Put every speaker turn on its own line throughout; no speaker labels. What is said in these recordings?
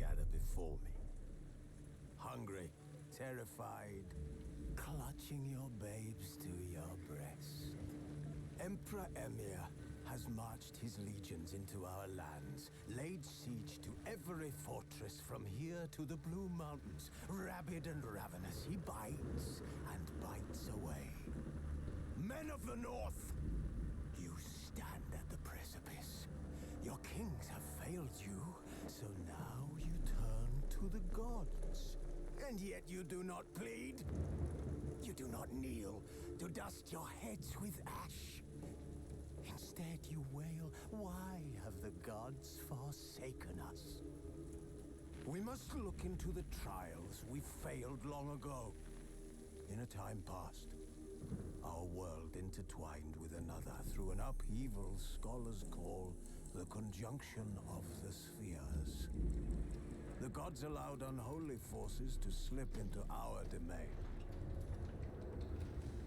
gather before me. Hungry, terrified, clutching your babes to your breast. Emperor Emir has marched his legions into our lands, laid siege to every fortress from here to the Blue Mountains. Rabid and ravenous, he bites and bites away. Men of the North, you stand at the precipice. Your kings have failed you, so now you turn to the gods. And yet you do not plead. You do not kneel to dust your heads with ash. Instead you wail, why have the gods forsaken us? We must look into the trials we failed long ago. In a time past, our world intertwined with another through an upheaval scholars call the conjunction of the spheres. The gods allowed unholy forces to slip into our domain.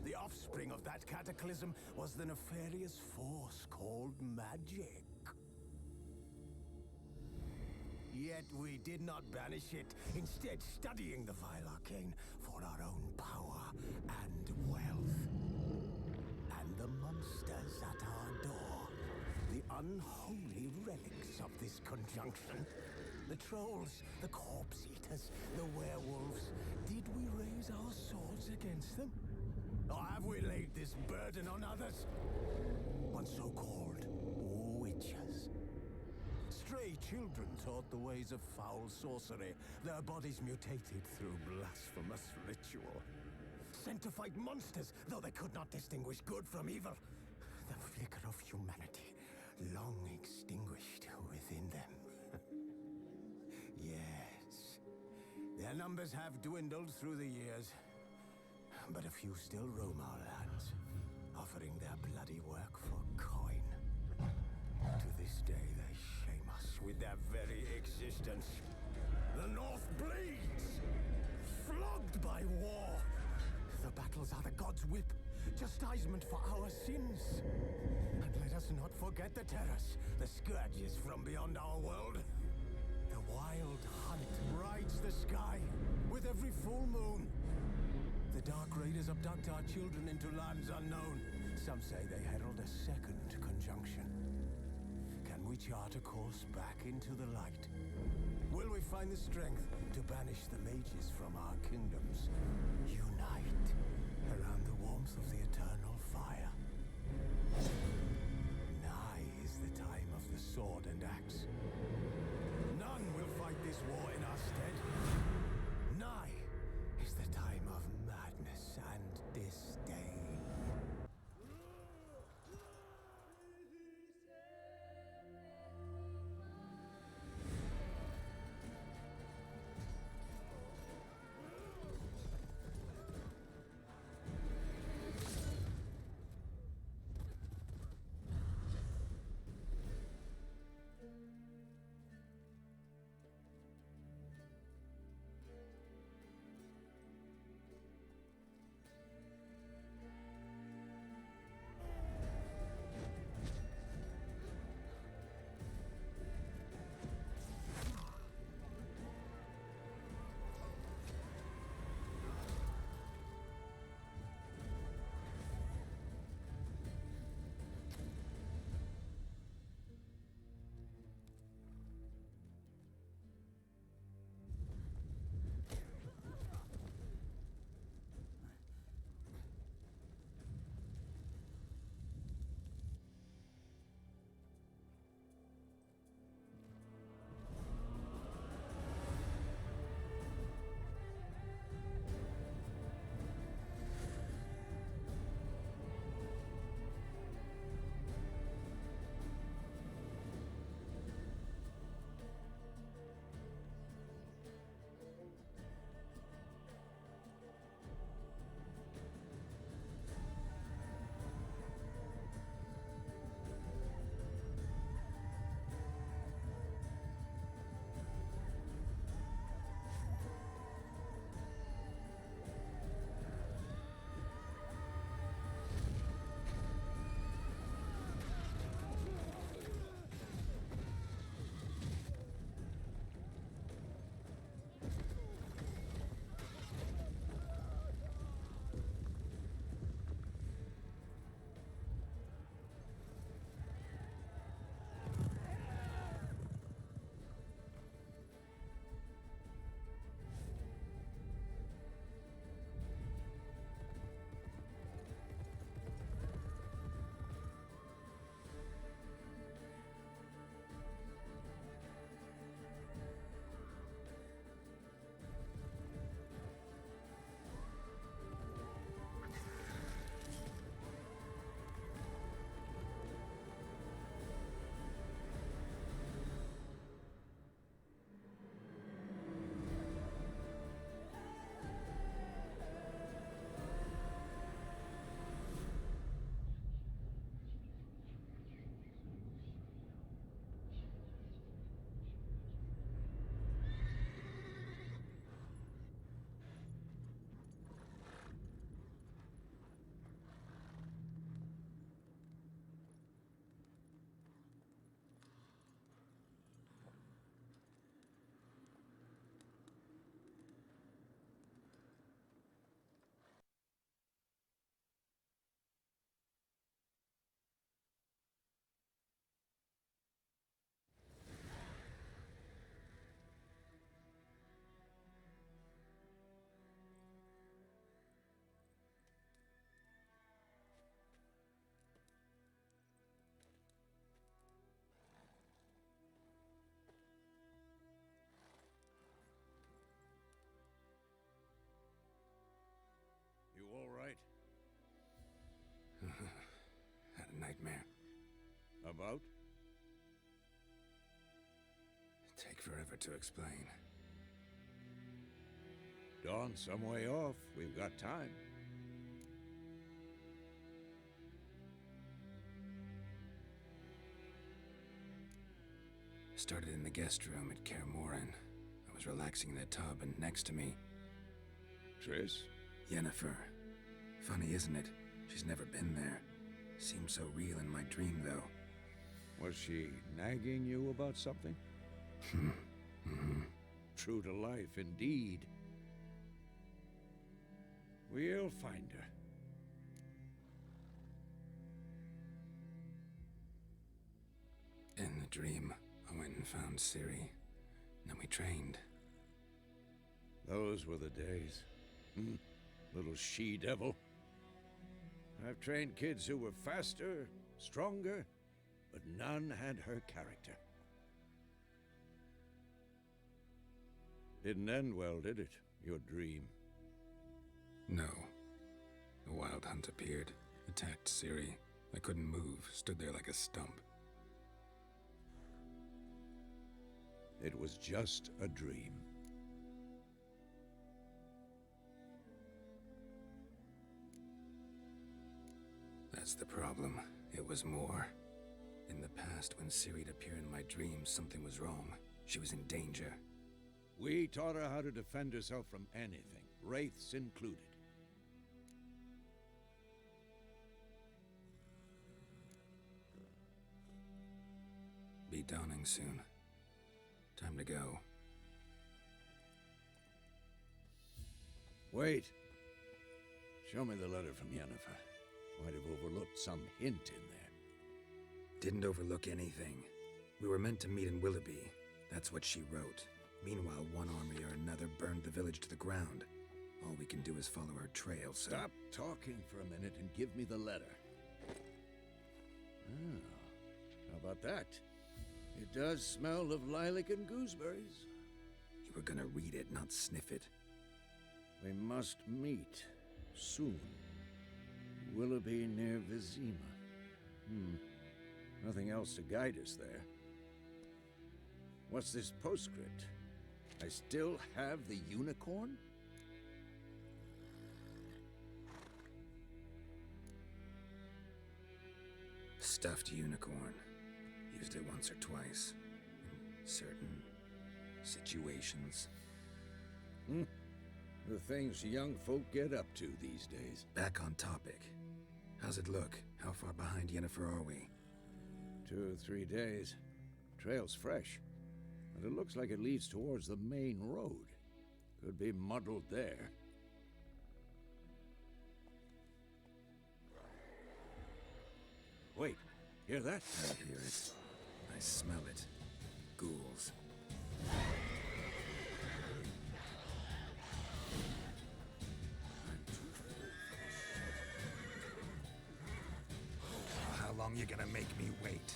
The offspring of that cataclysm was the nefarious force called magic. Yet we did not banish it, instead studying the vile arcane for our own power and wealth. And the monsters at our door, the unholy relics of this conjunction. The trolls, the corpse eaters, the werewolves. Did we raise our swords against them? Or have we laid this burden on others? On so-called witches. Stray children taught the ways of foul sorcery, their bodies mutated through blasphemous ritual. Sent to fight monsters, though they could not distinguish good from evil. The flicker of humanity, long extinguished within them. Yes, their numbers have dwindled through the years. But a few still roam our lands, offering their bloody work for coin. To this day, they shame us with their very existence. The North bleeds, flogged by war. The battles are the gods' whip, chastisement for our sins. And let us not forget the terrors, the scourges from beyond our world. The wild hunt rides the sky with every full moon. The Dark Raiders abduct our children into lands unknown. Some say they herald a second conjunction. Can we chart a course back into the light? Will we find the strength to banish the mages from our kingdoms? Unite around the warmth of the eternal fire. Nigh is the time of the sword and axe. None will fight this war in our stead. Nigh is the time of madness and disdain.
about?
Take forever to explain.
Dawn's some way off. We've got time.
Started in the guest room at Kaer Morhen. I was relaxing in the tub, and next to me...
Triss?
Yennifer. Funny, isn't it? She's never been there. Seemed so real in my dream, though.
Was she nagging you about something? True to life, indeed. We'll find her.
In the dream, I went and found Ciri. Then we trained.
Those were the days. Little she-devil. I've trained kids who were faster, stronger, but none had her character. Didn't end well, did it? Your dream?
No. A wild hunt appeared, attacked Ciri. I couldn't move, stood there like a stump.
It was just a dream.
That's the problem. It was more. In the past, when Ciri'd appear in my dreams, something was wrong. She was in danger.
We taught her how to defend herself from anything, wraiths included.
Be dawning soon. Time to go.
Wait. Show me the letter from Yennifer. Might have overlooked some hint in there.
Didn't overlook anything. We were meant to meet in Willoughby. That's what she wrote. Meanwhile, one army or another burned the village to the ground. All we can do is follow her trail, so...
Stop talking for a minute and give me the letter. Ah, how about that? It does smell of lilac and gooseberries.
You were gonna read it, not sniff it.
We must meet. Soon. Willoughby near Vizima. Nothing else to guide us there. What's this postscript? I still have the unicorn?
Stuffed unicorn. Used it once or twice. In certain situations.
The things young folk get up to these days.
Back on topic. How's it look? How far behind Yennifer are we?
2 or 3 days. Trail's fresh. But it looks like it leads towards the main road. Could be muddled there. Wait, hear that?
I hear it. I smell it. Ghouls. How long you gonna make me wait?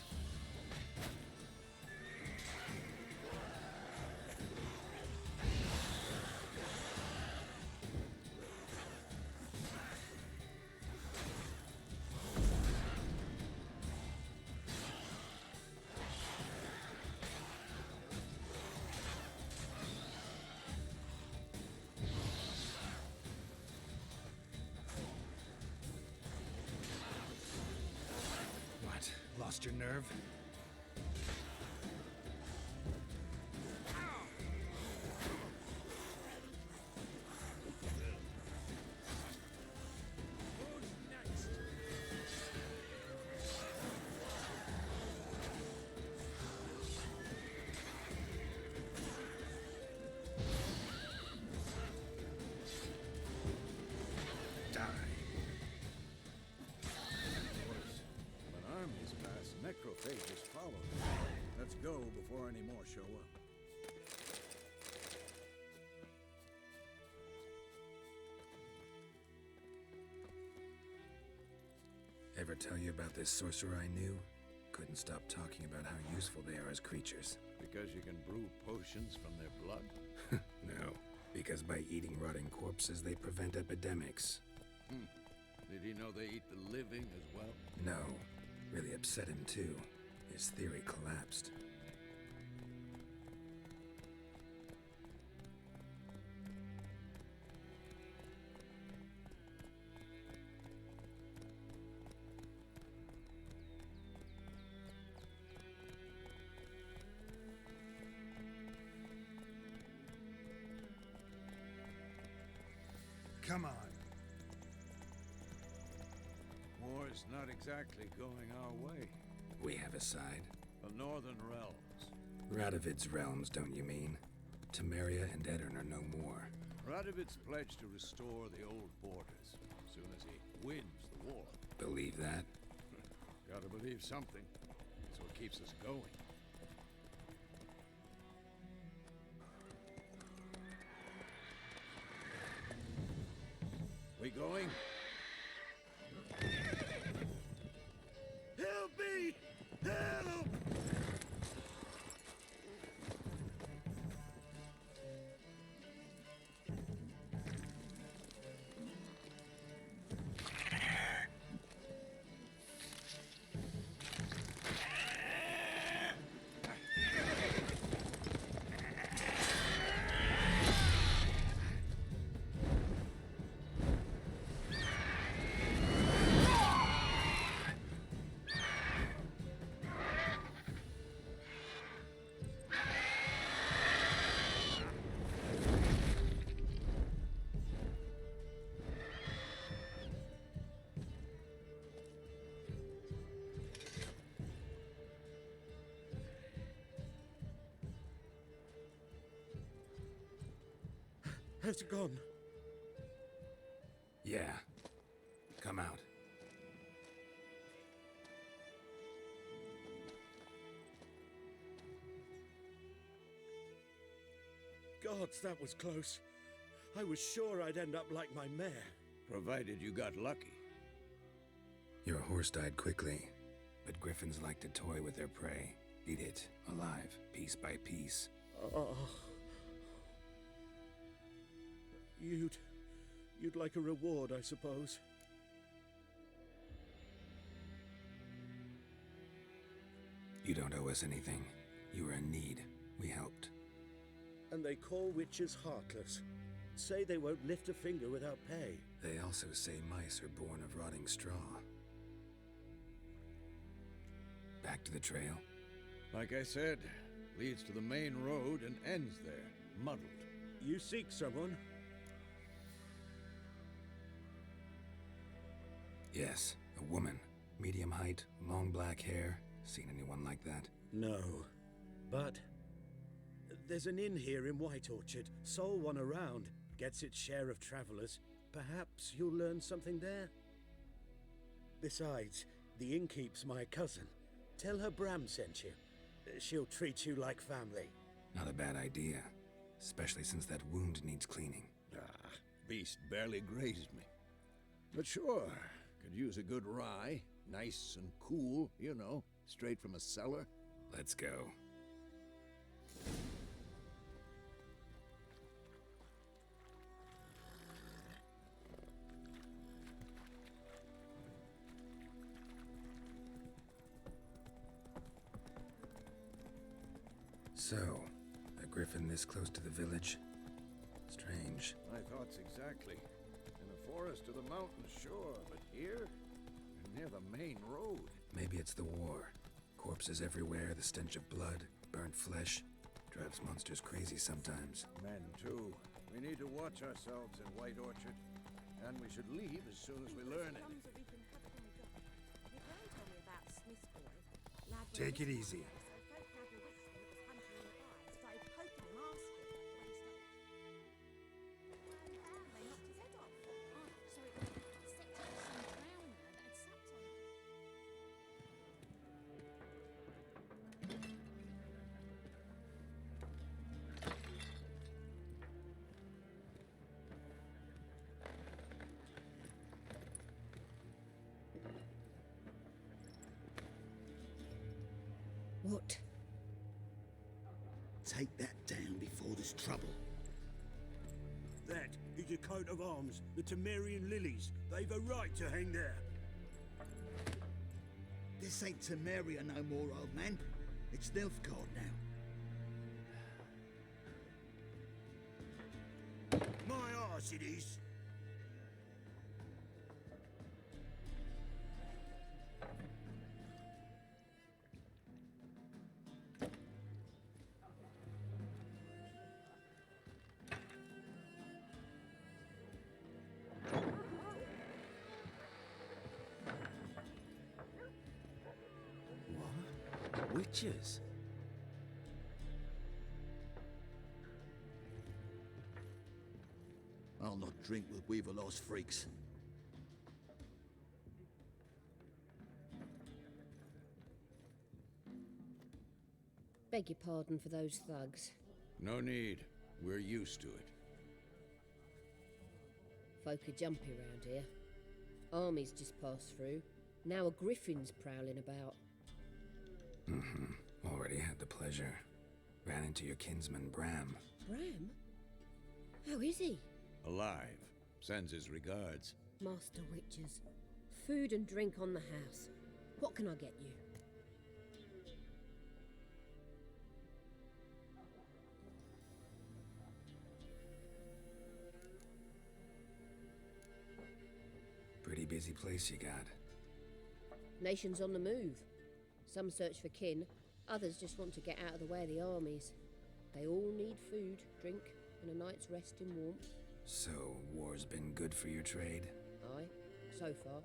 What? Lost your nerve?
When armies pass, necrophages follow. Let's go before any more show up.
Ever tell you about this sorcerer I knew? Couldn't stop talking about how useful they are as creatures.
Because you can brew potions from their blood?
No, because by eating rotting corpses, they prevent epidemics.
Did he know they eat the living as well?
No, really upset him too. His theory collapsed.
Come on.
War's not exactly going our way.
We have a side.
The Northern Realms.
Radovid's realms, don't you mean? Temeria and Edirn are no more.
Radovid's pledged to restore the old borders as soon as he wins the war.
Believe that?
Gotta believe something. That's what keeps us going. We going?
Help me! Help!
Has it gone?
Yeah. Come out.
Gods, that was close. I was sure I'd end up like my mare.
Provided you got lucky.
Your horse died quickly, but griffins like to toy with their prey. Eat it, alive, piece by piece.
Oh. You'd like a reward, I suppose.
You don't owe us anything. You were in need. We helped.
And they call witches heartless. Say they won't lift a finger without pay.
They also say mice are born of rotting straw. Back to the trail?
Like I said, leads to the main road and ends there, muddled.
You seek someone?
Yes, a woman. Medium height, long black hair. Seen anyone like that?
No. But there's an inn here in White Orchard. Sole one around. Gets its share of travelers. Perhaps you'll learn something there? Besides, the innkeep's my cousin. Tell her Bram sent you. She'll treat you like family.
Not a bad idea. Especially since that wound needs cleaning.
Ah, beast barely grazed me. But sure, could use a good rye. Nice and cool, you know, straight from a cellar.
Let's go. So, a griffin this close to the village? Strange.
My thoughts exactly. In the forest or the mountains, sure, but here? Near the main road.
Maybe it's the war. Corpses everywhere, the stench of blood, burnt flesh. Drives monsters crazy sometimes.
Men, too. We need to watch ourselves in White Orchard. And we should leave as soon as we learn it.
Take it easy.
What?
Take that down before there's trouble.
That is a coat of arms, the Temerian lilies. They've a right to hang there.
This ain't Temeria no more, old man. It's Nilfgaard now. My arse it is.
Witches?
I'll not drink with Weaverlaw's freaks.
Beg your pardon for those thugs.
No need. We're used to it.
Folk are jumpy round here. Armies just passed through. Now a Griffin's prowling about.
Already had the pleasure. Ran into your kinsman, Bram.
Bram? How is he?
Alive. Sends his regards.
Master Witches. Food and drink on the house. What can I get you?
Pretty busy place you got.
Nations on the move. Some search for kin, others just want to get out of the way of the armies. They all need food, drink, and a night's rest in warmth.
So, war's been good for your trade?
Aye, so far.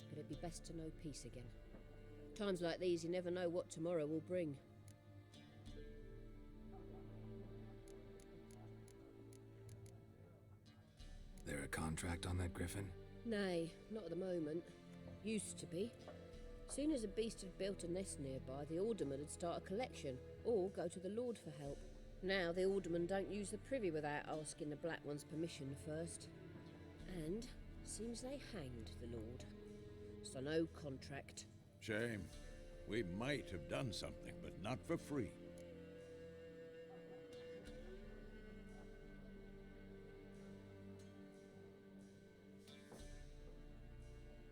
But it'd be best to know peace again. Times like these, you never know what tomorrow will bring.
There a contract on that Griffin?
Nay, not at the moment. Used to be. Soon as a beast had built a nest nearby, the alderman would start a collection, or go to the Lord for help. Now the aldermen don't use the privy without asking the Black One's permission first. And seems they hanged the Lord. So no contract.
Shame. We might have done something, but not for free.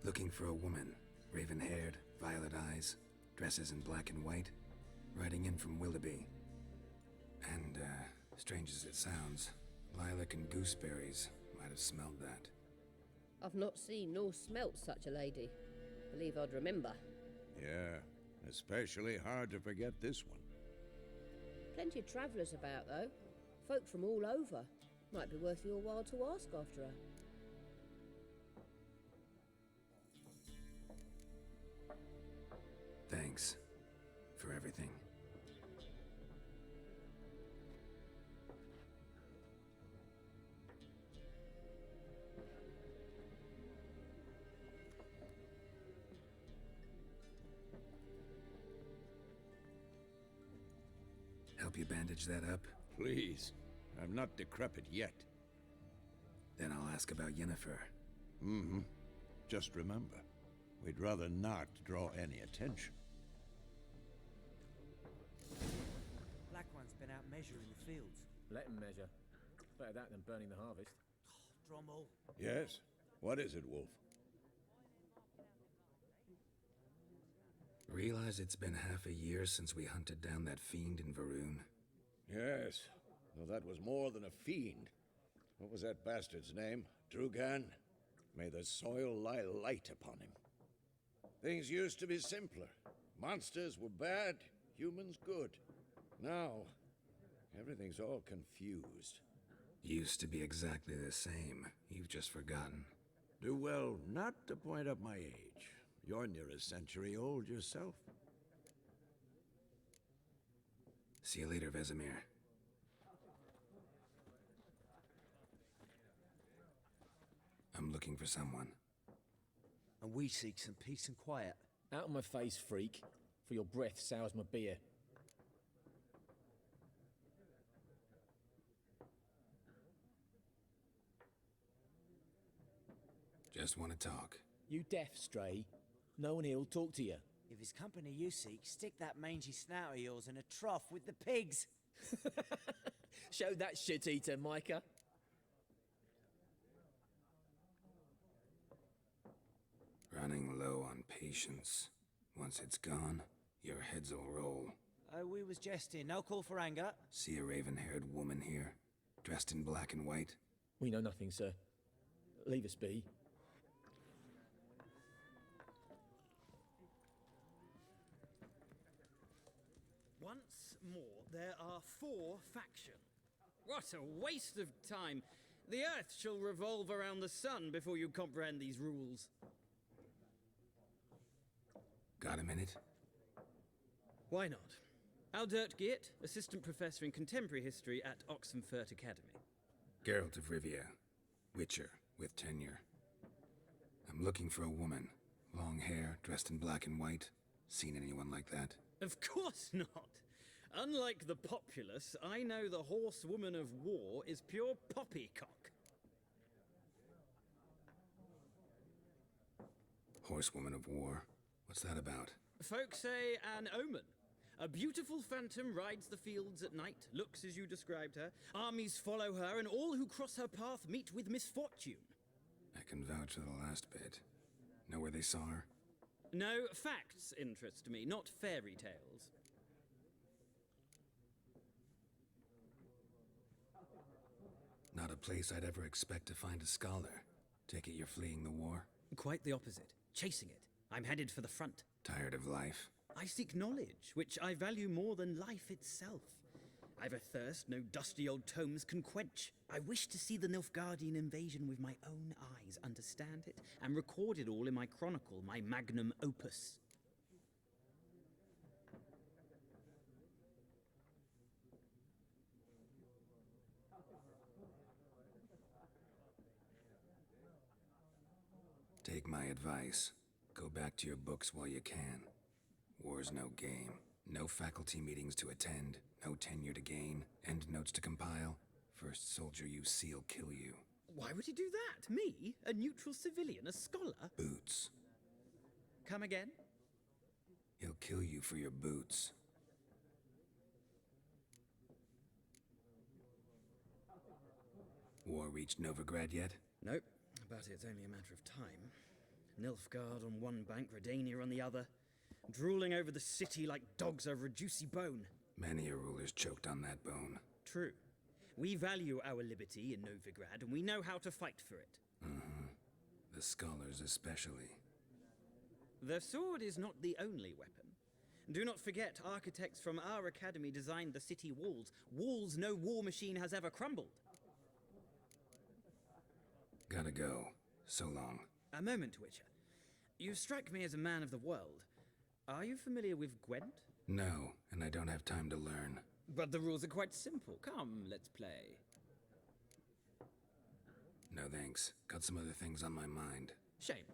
Looking for a woman. Raven-haired, violet eyes, dresses in black and white. Riding in from Willoughby. And, strange as it sounds, lilac and gooseberries might have smelled that.
I've not seen nor smelt such a lady. Believe I'd remember.
Yeah, especially hard to forget this one.
Plenty of travellers about, though. Folk from all over. Might be worth your while to ask after her.
Thanks for everything. Help you bandage that up?
Please. I'm not decrepit yet.
Then I'll ask about Yennifer.
Mm-hmm. Just remember, we'd rather not draw any attention.
Black One's been out measuring the fields.
Let him measure. Better that than burning the harvest.
Drommel.
Yes? What is it, Wolf?
Realize it's been half a year since we hunted down that fiend in Varun?
Yes, though that was more than a fiend. What was that bastard's name? Drugan? May the soil lie light upon him. Things used to be simpler. Monsters were bad, humans good. Now, everything's all confused.
Used to be exactly the same. You've just forgotten.
Do well not to point up my age. You're near a century old yourself.
See you later, Vesemir. I'm looking for someone.
And we seek some peace and quiet.
Out of my face, freak. For your breath sours my beer.
Just want to talk.
You deaf, Stray? No one here'll talk to you.
If it's company you seek, stick that mangy snout of yours in a trough with the pigs.
Show that shit-eater, Micah.
Running low on patience. Once it's gone, your heads'll roll.
Oh, we was jesting. No call for anger.
See a raven-haired woman here, dressed in black and white?
We know nothing, sir. Leave us be.
Once more, there are 4 factions. What a waste of time! The Earth shall revolve around the sun before you comprehend these rules.
Got a minute?
Why not? Aldert Geert, Assistant Professor in Contemporary History at Oxenfurt Academy.
Geralt of Rivia, Witcher, with tenure. I'm looking for a woman. Long hair, dressed in black and white. Seen anyone like that?
Of course not! Unlike the populace, I know the horsewoman of war is pure poppycock.
Horsewoman of war? What's that about?
Folk say an omen. A beautiful phantom rides the fields at night, looks as you described her. Armies follow her, and all who cross her path meet with misfortune.
I can vouch for the last bit. Know where they saw her?
No, facts interest me, not fairy tales.
Not a place I'd ever expect to find a scholar. Take it you're fleeing the war?
Quite the opposite. Chasing it. I'm headed for the front.
Tired of life?
I seek knowledge, which I value more than life itself. I've a thirst no dusty old tomes can quench. I wish to see the Nilfgaardian invasion with my own eyes, understand it, and record it all in my chronicle, my magnum opus.
Take my advice. Go back to your books while you can. War's no game. No faculty meetings to attend. No tenure to gain. Endnotes to compile. First soldier you see'll kill you.
Why would he do that? Me? A neutral civilian? A scholar?
Boots.
Come again?
He'll kill you for your boots. War reached Novigrad yet?
Nope, but it's only a matter of time. Nilfgaard on one bank, Redania on the other, drooling over the city like dogs over a juicy bone.
Many a ruler's choked on that bone.
True. We value our liberty in Novigrad, and we know how to fight for it.
The scholars especially.
The sword is not the only weapon. Do not forget, architects from our academy designed the city walls. Walls no war machine has ever crumbled.
Gotta go. So long.
A moment, Witcher. You strike me as a man of the world. Are you familiar with Gwent?
No, and I don't have time to learn.
But the rules are quite simple. Come, let's play.
No thanks. Got some other things on my mind.
Shame.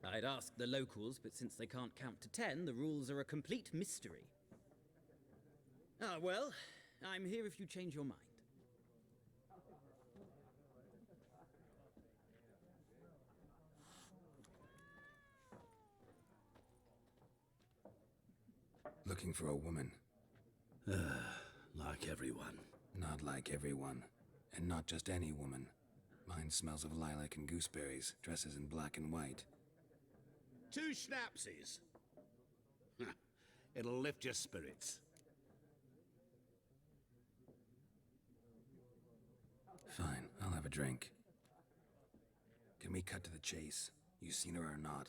I'd ask the locals, but since they can't count to 10, the rules are a complete mystery. Ah, well, I'm here if you change your mind.
Looking for a woman.
Like everyone.
Not like everyone. And not just any woman. Mine smells of lilac and gooseberries, dresses in black and white.
2 schnapsies. It'll lift your spirits.
Fine, I'll have a drink. Can we cut to the chase? You seen her or not?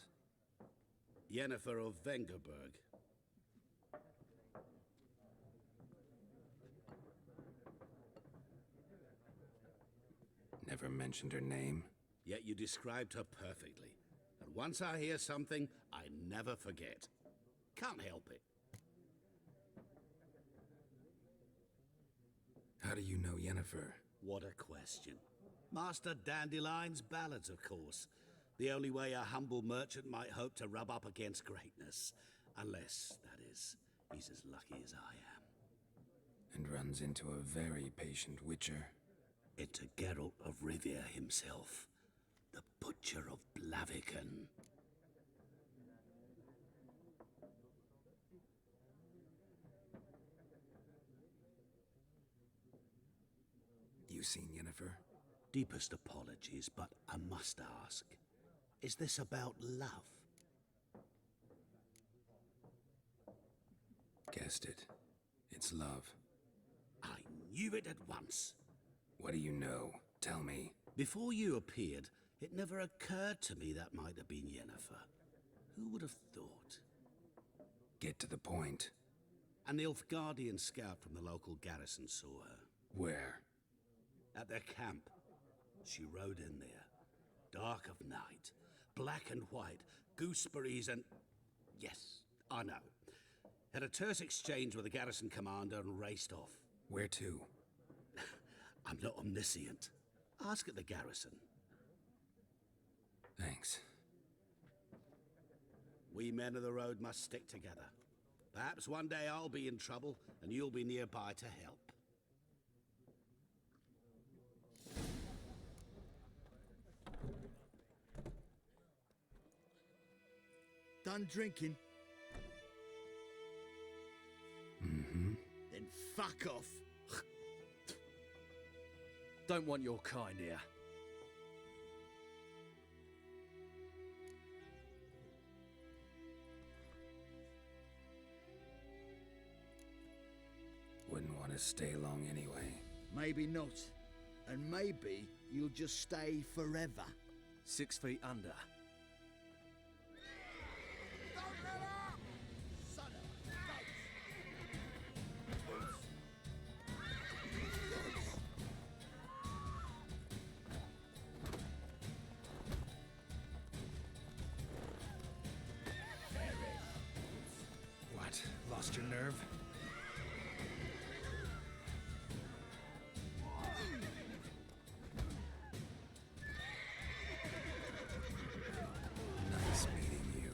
Yennifer of Vengerberg.
Never mentioned her name.
Yet you described her perfectly. And once I hear something, I never forget. Can't help it.
How do you know Yennefer?
What a question. Master Dandelion's ballads, of course. The only way a humble merchant might hope to rub up against greatness. Unless, that is, he's as lucky as I am.
And runs into a very patient witcher.
Into Geralt of Rivia himself. The Butcher of Blaviken.
You seen Yennefer?
Deepest apologies, but I must ask. Is this about love?
Guessed it. It's love.
I knew it at once.
What do you know? Tell me.
Before you appeared, it never occurred to me that might have been Yennifer. Who would have thought?
Get to the point.
An Nilfgaardian scout from the local garrison saw her.
Where?
At their camp. She rode in there. Dark of night. Black and white. Gooseberries and... Yes, I know. Had a terse exchange with the garrison commander and raced off.
Where to?
I'm not omniscient. Ask at the garrison.
Thanks.
We men of the road must stick together. Perhaps one day I'll be in trouble and you'll be nearby to help.
Done drinking?
Mm-hmm.
Then fuck off.
Don't want your kind here.
Wouldn't want to stay long anyway.
Maybe not. And maybe you'll just stay forever.
6 feet under.
What? Lost your nerve? Nice meeting you.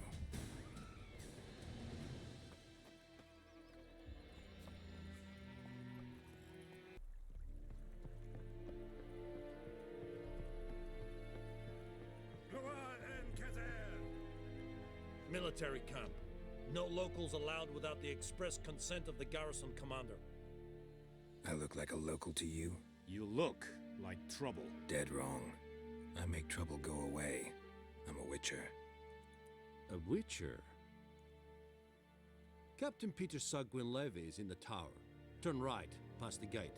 Military camp. No locals allowed without the express consent of the garrison commander.
I look like a local to you?
You look like trouble.
Dead wrong. I make trouble go away. I'm a witcher.
A witcher? Captain Peter Sagwin Levy is in the tower. Turn right, past the gate.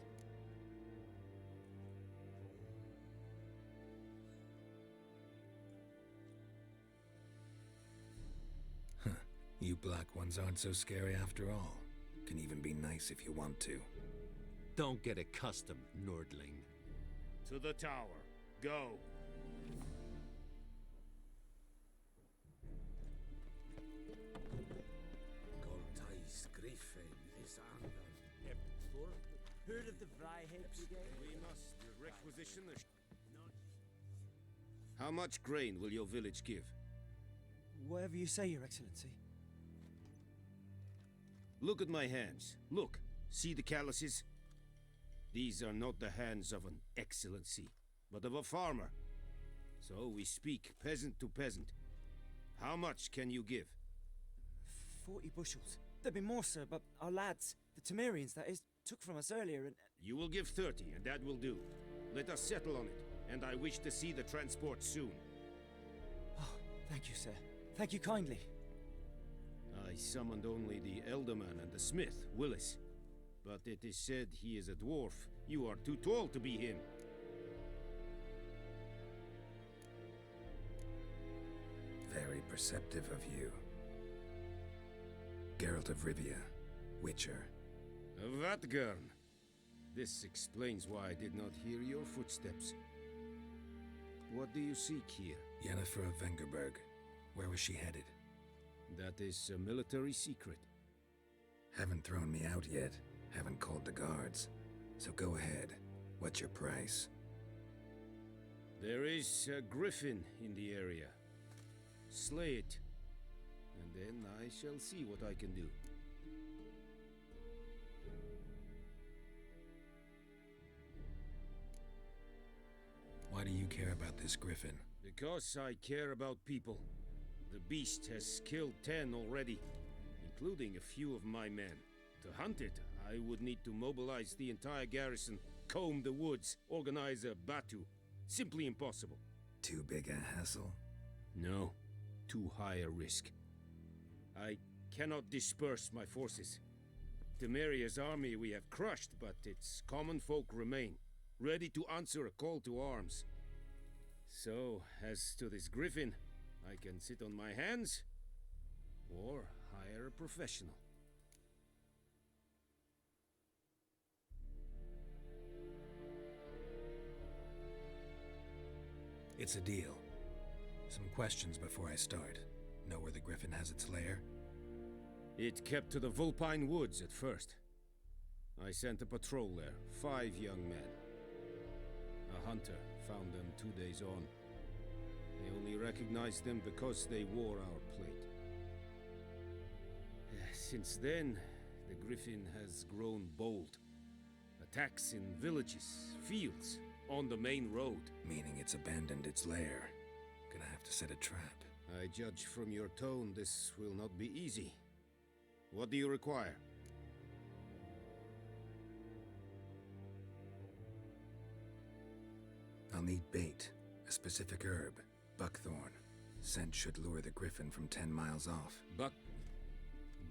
You black ones aren't so scary after all. Can even be nice if you want to.
Don't get accustomed, nerdling.
To the tower. Go.
Griffin is
Heard of the Vryhead Brigade?
We must requisition the...
How much grain will your village give?
Whatever you say, Your Excellency.
Look at my hands. Look. See the calluses? These are not the hands of an excellency, but of a farmer. So we speak peasant to peasant. How much can you give?
40 bushels. There'd be more, sir, but our lads, the Temerians, that is, took from us earlier and...
You will give 30, and that will do. Let us settle on it, and I wish to see the transport soon.
Oh, thank you, sir. Thank you kindly.
I summoned only the Elderman and the smith, Willis. But it is said he is a dwarf. You are too tall to be him.
Very perceptive of you. Geralt of Rivia, Witcher.
Vatgern. This explains why I did not hear your footsteps. What do you seek here?
Yennifer of Vengerberg. Where was she headed?
That is a military secret.
Haven't thrown me out yet. Haven't called the guards. So go ahead. What's your price?
There is a Griffin in the area. Slay it. And then I shall see what I can do.
Why do you care about this Griffin?
Because I care about people. The beast has killed 10 already, including a few of my men. To hunt it, I would need to mobilize the entire garrison, comb the woods, organize a batu. Simply impossible.
Too big a hassle?
No, too high a risk. I cannot disperse my forces. Temeria's army we have crushed, but its common folk remain, ready to answer a call to arms. So, as to this Griffin, I can sit on my hands, or hire a professional.
It's a deal. Some questions before I start. Know where the Griffin has its lair?
It kept to the Vulpine Woods at first. I sent a patrol there, 5 young men. A hunter found them 2 days on. They only recognized them because they wore our plate. Since then, the Griffin has grown bold. Attacks in villages, fields, on the main road.
Meaning it's abandoned its lair. Gonna have to set a trap.
I judge from your tone this will not be easy. What do you require?
I'll need bait, a specific herb, buckthorn. Scent should lure the Griffin from 10 miles off.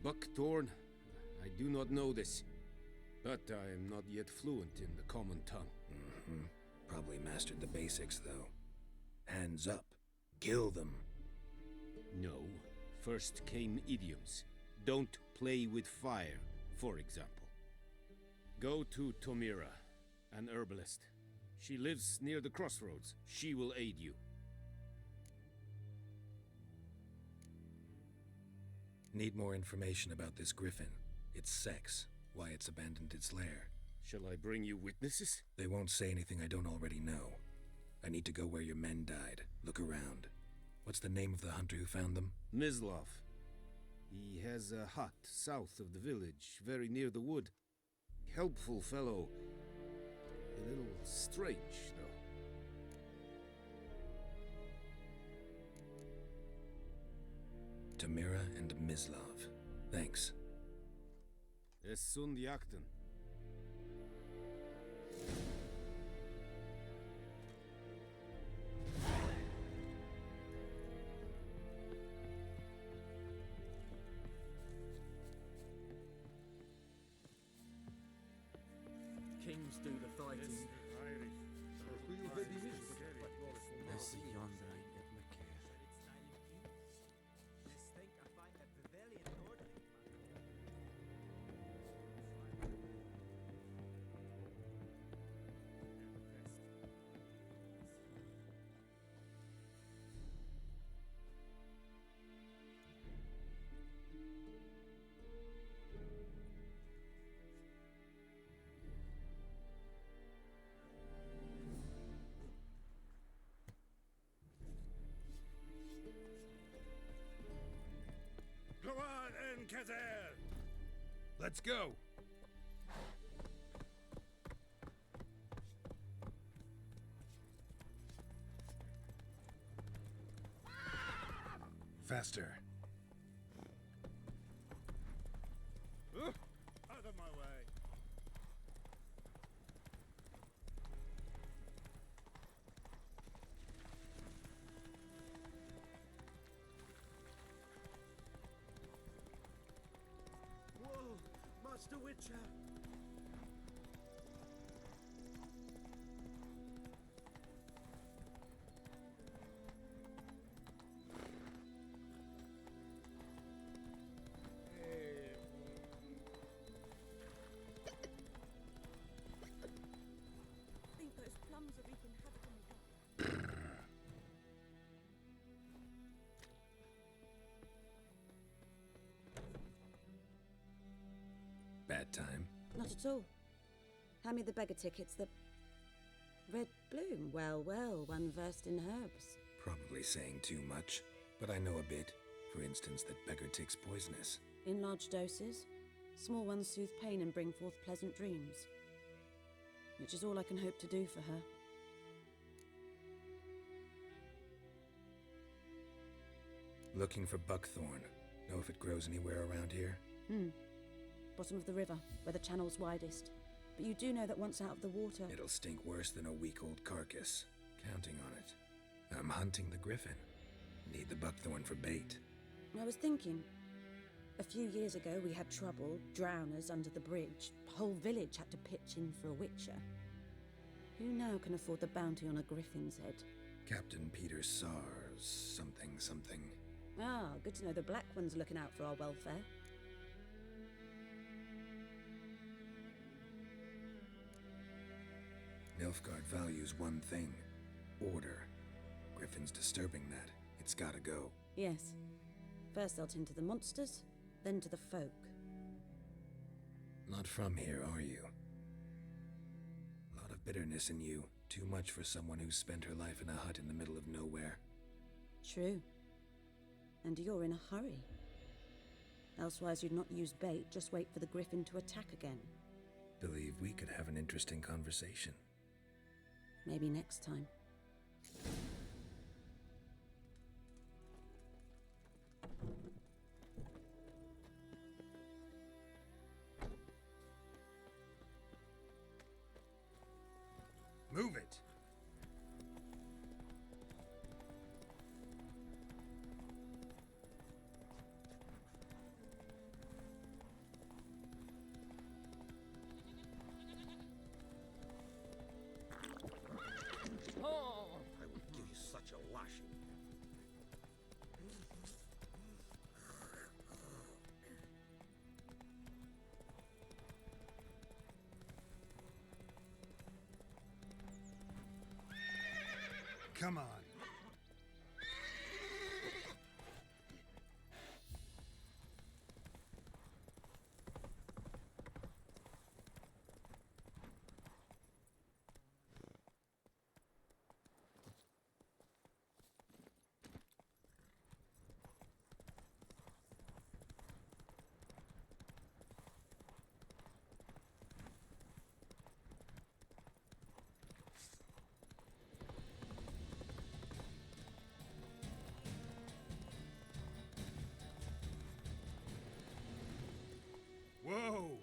Buckthorn? I do not know this, but I am not yet fluent in the common tongue.
Probably mastered the basics, though. Hands up. Kill them.
No. First came idioms. Don't play with fire, for example. Go to Tomira, an herbalist. She lives near the crossroads. She will aid you.
Need more information about this Griffin. Its sex, why it's abandoned its lair.
Shall I bring you witnesses?
They won't say anything I don't already know. I need to go where your men died. Look around. What's the name of the hunter who found them?
Mislav. He has a hut south of the village, very near the wood. Helpful fellow. A little strange, though.
Tamira and Mislav. Thanks.
Es sunt jakten.
Kings do the fighting.
Go on, Enkazer! Let's go!
Faster.
Out of my way!
Whoa! Master Witcher!
Think those plums are wreaking havoc on the garden.
Bad time.
Not at all. Hand me the beggar tickets, the red bloom. Well, well, one versed in herbs.
Probably saying too much, but I know a bit. For instance, that beggar tick's poisonous.
In large doses. Small ones soothe pain and bring forth pleasant dreams. Which is all I can hope to do for her.
Looking for buckthorn. Know if it grows anywhere around here?
Bottom of the river, where the channel's widest. But you do know that once out of the water...
It'll stink worse than a week-old carcass. Counting on it. I'm hunting the Griffin. Need the buckthorn for bait.
I was thinking, A few years ago, we had trouble, drowners under the bridge. The whole village had to pitch in for a witcher. Who now can afford the bounty on a griffin's head?
Captain Peter Sars, something.
Ah, good to know the Black One's looking out for our welfare.
Nilfgaard values one thing: order. Griffin's disturbing that. It's gotta go.
Yes. First they'll tend to the monsters, then to the folk.
Not from here, are you? A lot of bitterness in you. Too much for someone who spent her life in a hut in the middle of nowhere.
True. And you're in a hurry. Elsewise you'd not use bait, just wait for the Griffin to attack again.
Believe we could have an interesting conversation.
Maybe next time.
Move it!
I would give you such a lashing.
Come on. Whoa!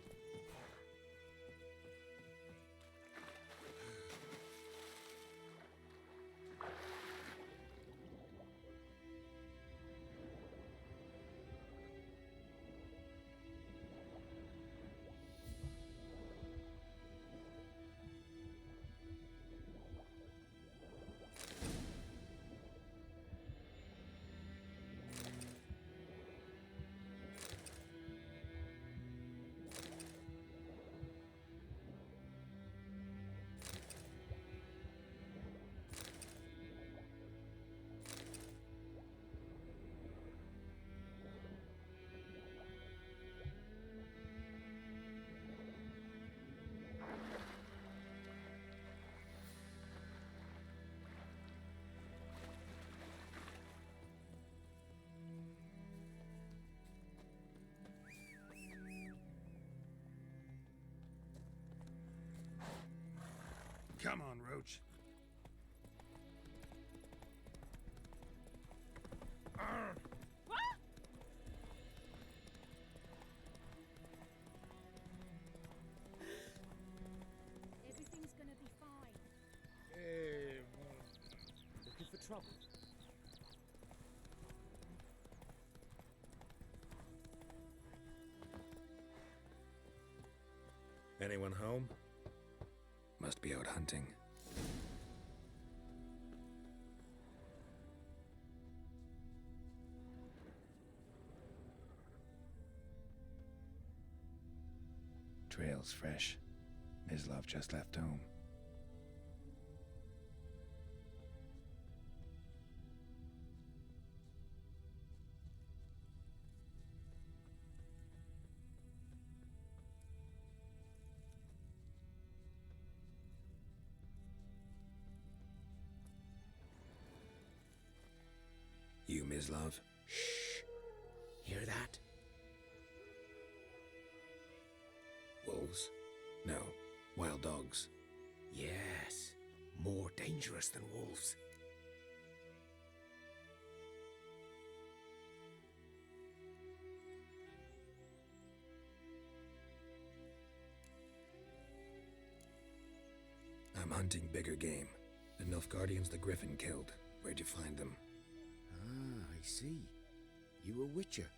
Come on, Roach.
Everything's gonna be fine.
Looking for trouble?
Anyone home? Must be out hunting. Trail's fresh. Mislav just left home. You, Mislav?
Shh! Hear that?
Wolves? No, wild dogs.
Yes. More dangerous than wolves.
I'm hunting bigger game. The Nilfgaardians the Griffin killed. Where'd you find them?
Ah, I see. You a witcher.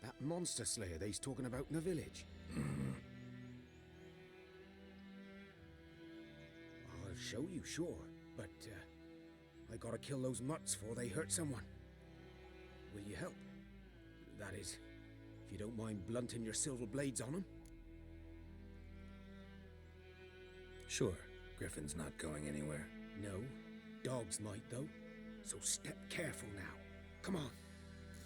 That monster slayer they's talking about in the village. I'll show you, sure, but I gotta kill those mutts before they hurt someone. Will you help? That is, if you don't mind blunting your silver blades on them.
Sure, Griffin's not going anywhere.
No, dogs might though, so step careful now. Come on.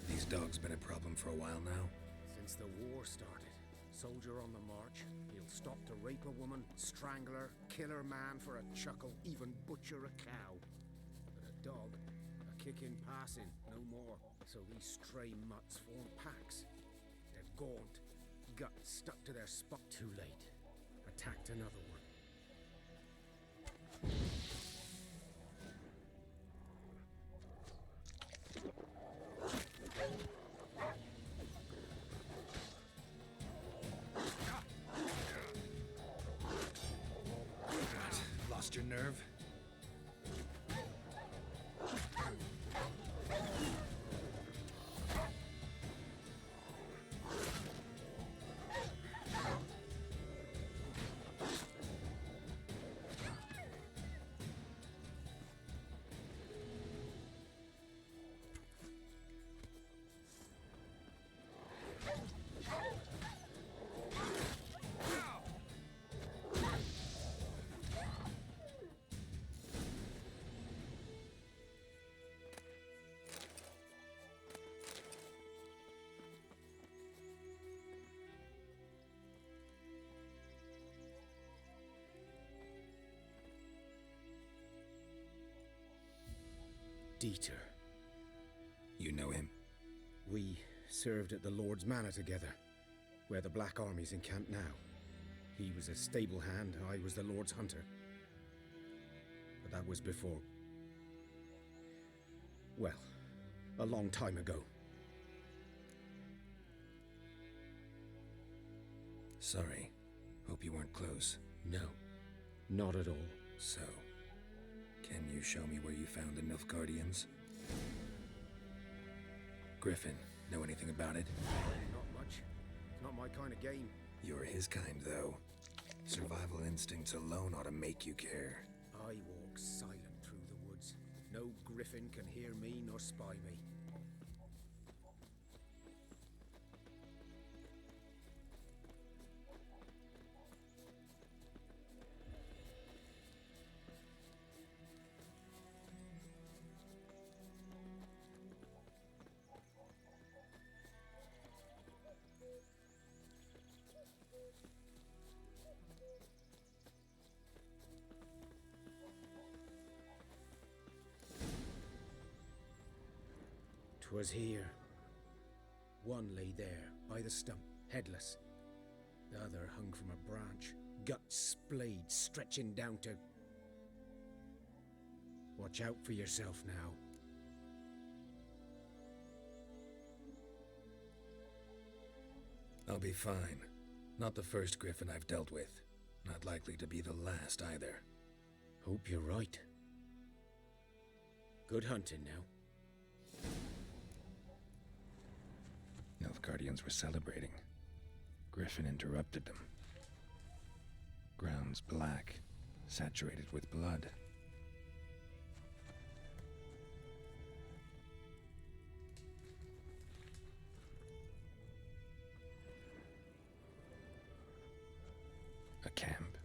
These dogs been a problem for a while now.
Since the war started, soldier on the march, he'll stop to rape a woman, strangle her, kill her man for a chuckle, even butcher a cow. But a dog, a kick in passing, no more. So these stray mutts form packs. They're gaunt, guts stuck to their spot. Too late. Attacked another one.
Lost your nerve?
Dieter.
You know him?
We served at the Lord's Manor together, where the Black Army's encamped now. He was a stable hand, I was the Lord's hunter. But that was before... well, a long time ago.
Sorry. Hope you weren't close.
No, not at all.
So, can you show me where you found the Nilfgaardians? Griffin, know anything about it?
Not much. Not my kind of game.
You're his kind, though. Survival instincts alone ought to make you care.
I walk silent through the woods. No Griffin can hear me nor spy me. Was here. One lay there, by the stump, headless. The other hung from a branch, guts splayed, stretching down to... Watch out for yourself now.
I'll be fine. Not the first Griffin I've dealt with. Not likely to be the last either.
Hope you're right. Good hunting now.
Nilfgaardians were celebrating. Griffin interrupted them. Ground's black, saturated with blood. A camp.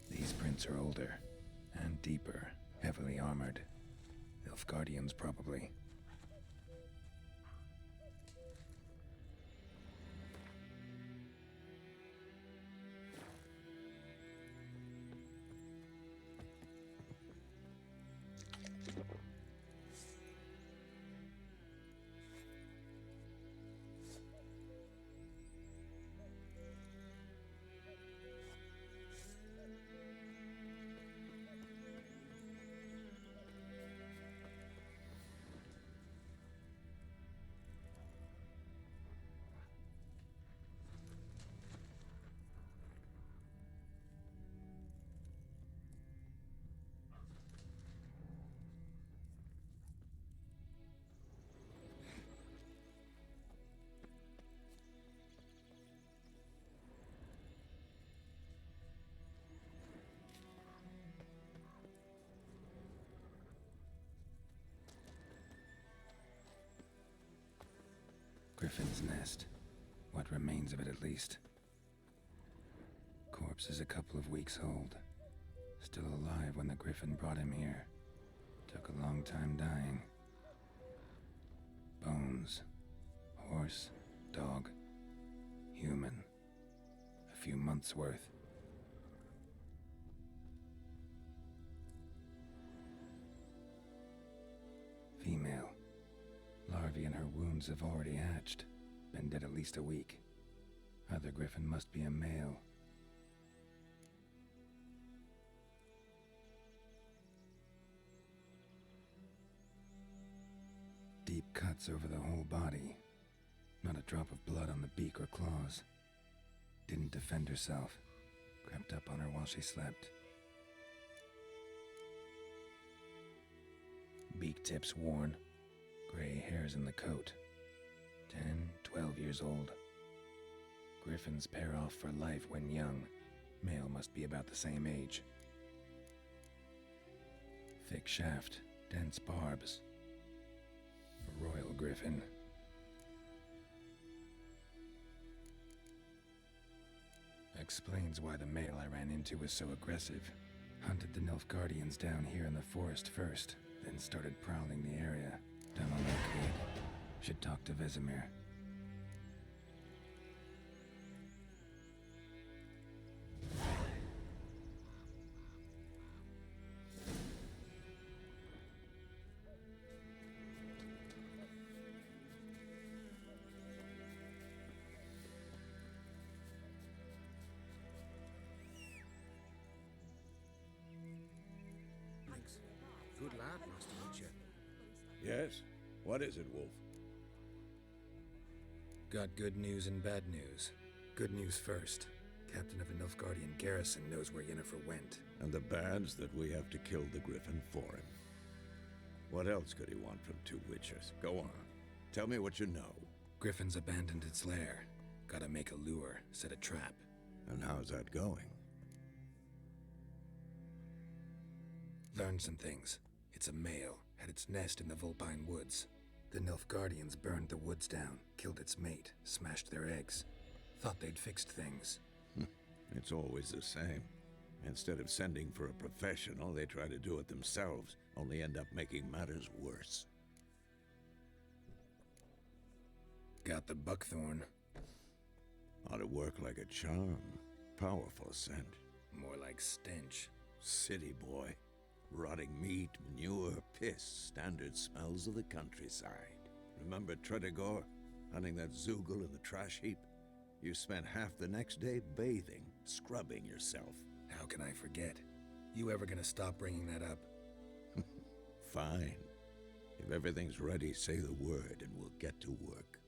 These prints are older and deeper, heavily armored. Nilfgaardians, probably. Griffin's nest. What remains of it, at least. Corpse is a couple of weeks old. Still alive when the Griffin brought him here. Took a long time dying. Bones. Horse, dog, human. A few months' worth. Female. Larvae in her wounds have already hatched. Been dead at least a week. Other Griffin must be a male. Deep cuts over the whole body. Not a drop of blood on the beak or claws. Didn't defend herself. Crept up on her while she slept. Beak tips worn. Gray hairs in the coat. 10, 12 years old. Griffins pair off for life when young. Male must be about the same age. Thick shaft, dense barbs. A royal griffin. Explains why the male I ran into was so aggressive. Hunted the Nilfgaardians down here in the forest first, then started prowling the area. Done all I could. Should talk to Vesemir.
Good lad, Master Witcher.
Yes? What is it, Wolf?
Got good news and bad news. Good news first. Captain of a Nilfgaardian garrison knows where Yennifer went.
And the bad's that we have to kill the Griffin for him. What else could he want from two witchers? Go on. Tell me what you know.
Griffin's abandoned its lair. Gotta make a lure, set a trap.
And how's that going?
Learned some things. It's a male, had its nest in the Vulpine Woods. The Nilfgaardians burned the woods down, killed its mate, smashed their eggs. Thought they'd fixed things.
It's always the same. Instead of sending for a professional, they try to do it themselves, only end up making matters worse.
Got the buckthorn.
Ought to work like a charm. Powerful scent.
More like stench.
City boy. Rotting meat, manure, piss, standard smells of the countryside. Remember Tredegor? Hunting that Zoogle in the trash heap? You spent half the next day bathing, scrubbing yourself.
How can I forget? You ever gonna stop bringing that up?
Fine. If everything's ready, say the word and we'll get to work.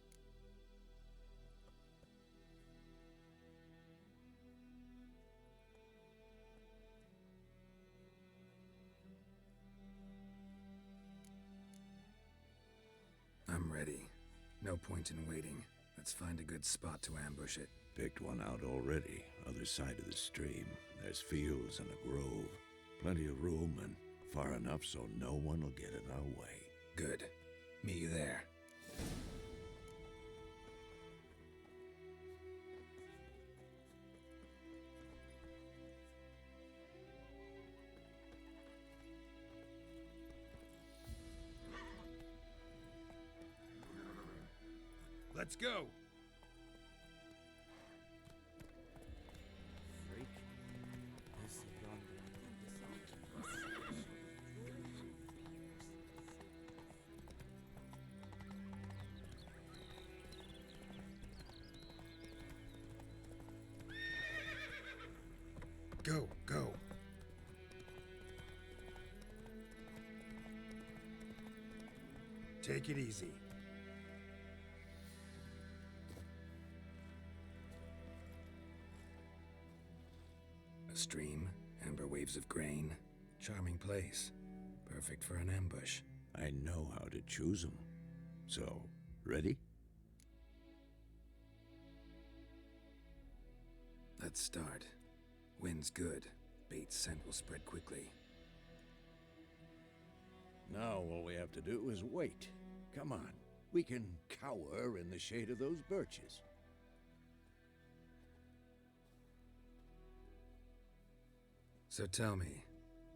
I'm ready. No point in waiting. Let's find a good spot to ambush it.
Picked one out already. Other side of the stream. There's fields and a grove. Plenty of room and far enough so no one will get in our way.
Good. Meet you there.
Let's go!
Freak. This
Go, go.
Take it easy.
A stream, amber waves of grain. Charming place. Perfect for an ambush.
I know how to choose them. So, ready?
Let's start. Wind's good. Bait's scent will spread quickly.
Now all we have to do is wait. Come on. We can cower in the shade of those birches.
So tell me,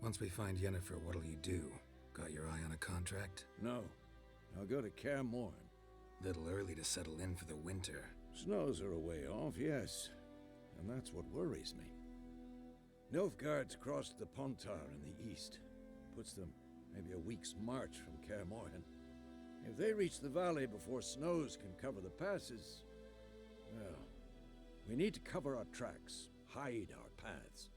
once we find Yennifer, what'll you do? Got your eye on a contract?
No. I'll go to Kaer Morhen.
Little early to settle in for the winter.
Snows are a way off, yes. And that's what worries me. Nilfgaard's crossed the Pontar in the east. Puts them maybe a week's march from Kaer Morhen. If they reach the valley before snows can cover the passes, well, we need to cover our tracks, hide our paths.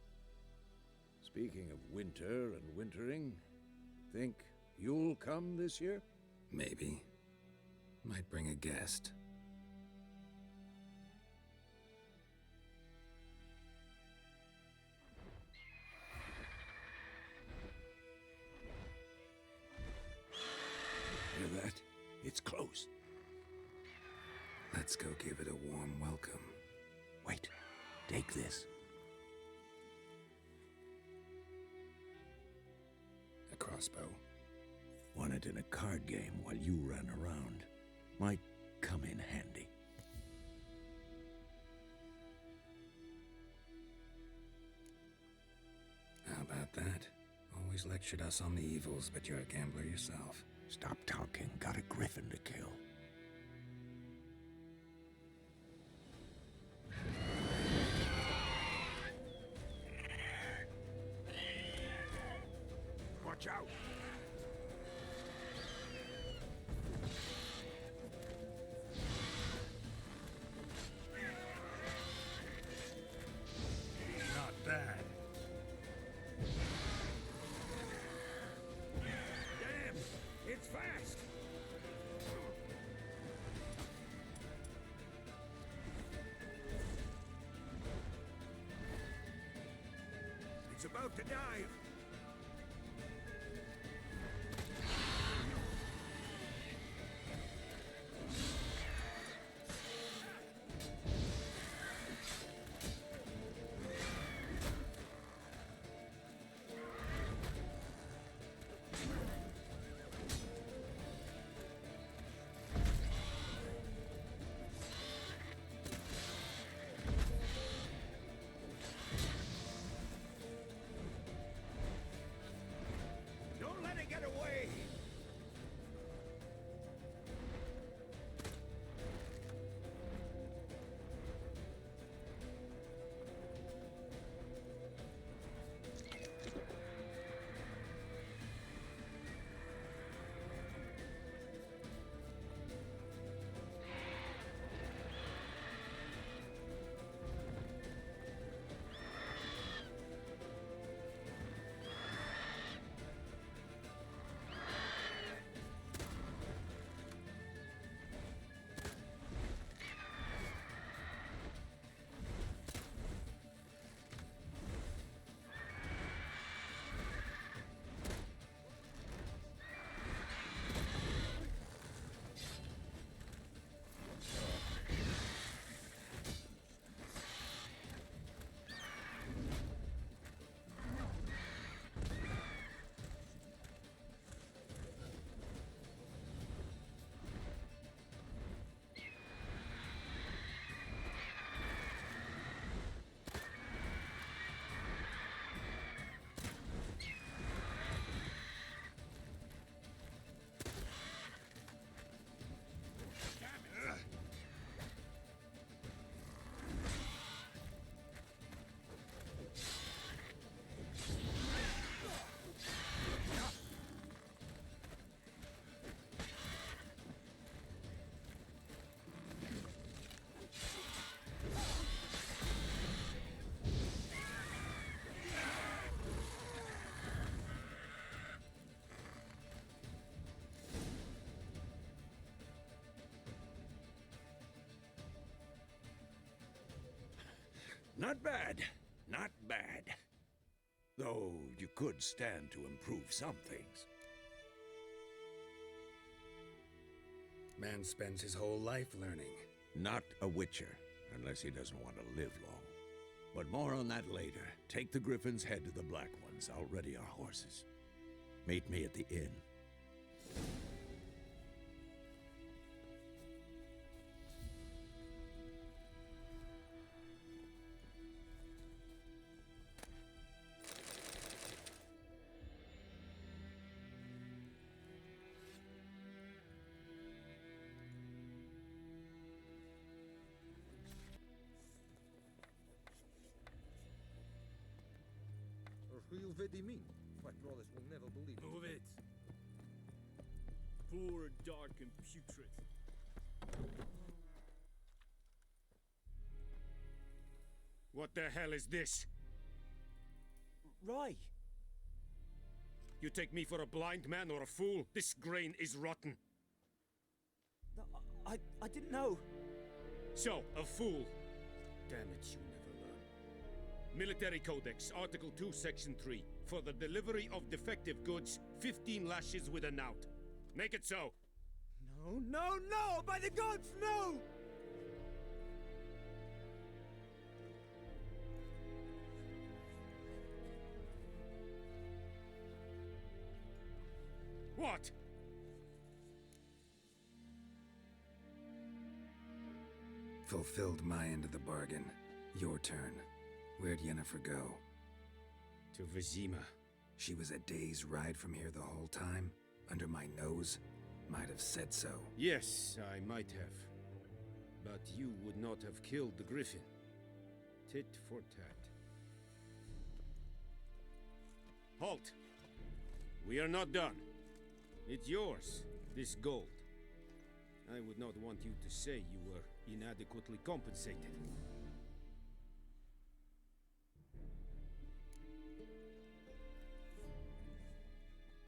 Speaking of winter and wintering, think you'll come this year?
Maybe. Might bring a guest.
Hear that? It's close.
Let's go give it a warm welcome.
Wait, take this.
A crossbow.
Won it in a card game while you ran around. Might come in handy.
How about that? Always lectured us on the evils, but you're a gambler yourself.
Stop talking. Got a Griffin to kill. Watch out! Not bad. Damn! It's fast! It's about to dive! Don't let it get away! Not bad. Not bad. Though you could stand to improve some things.
Man spends his whole life learning.
Not a witcher, unless he doesn't want to live long. But more on that later. Take the Griffin's head to the Black Ones. I'll ready our horses. Meet me at the inn.
What do you really mean? My brothers will never believe it.
Move it. Poor, dark, and putrid.
What the hell is this?
Rye!
You take me for a blind man or a fool? This grain is rotten.
No, I didn't know.
So, a fool. Damn it, you never learn. Military Codex, Article 2, Section 3. For the delivery of defective goods, 15 lashes with a knout. Make it so.
No, no, no! By the gods, no!
What?
Fulfilled my end of the bargain. Your turn. Where'd Yennifer go?
To Vizima.
She was a day's ride from here the whole time? Under my nose? Might have said so.
Yes, I might have. But you would not have killed the Griffin. Tit for tat. Halt! We are not done. It's yours, this gold. I would not want you to say you were inadequately compensated.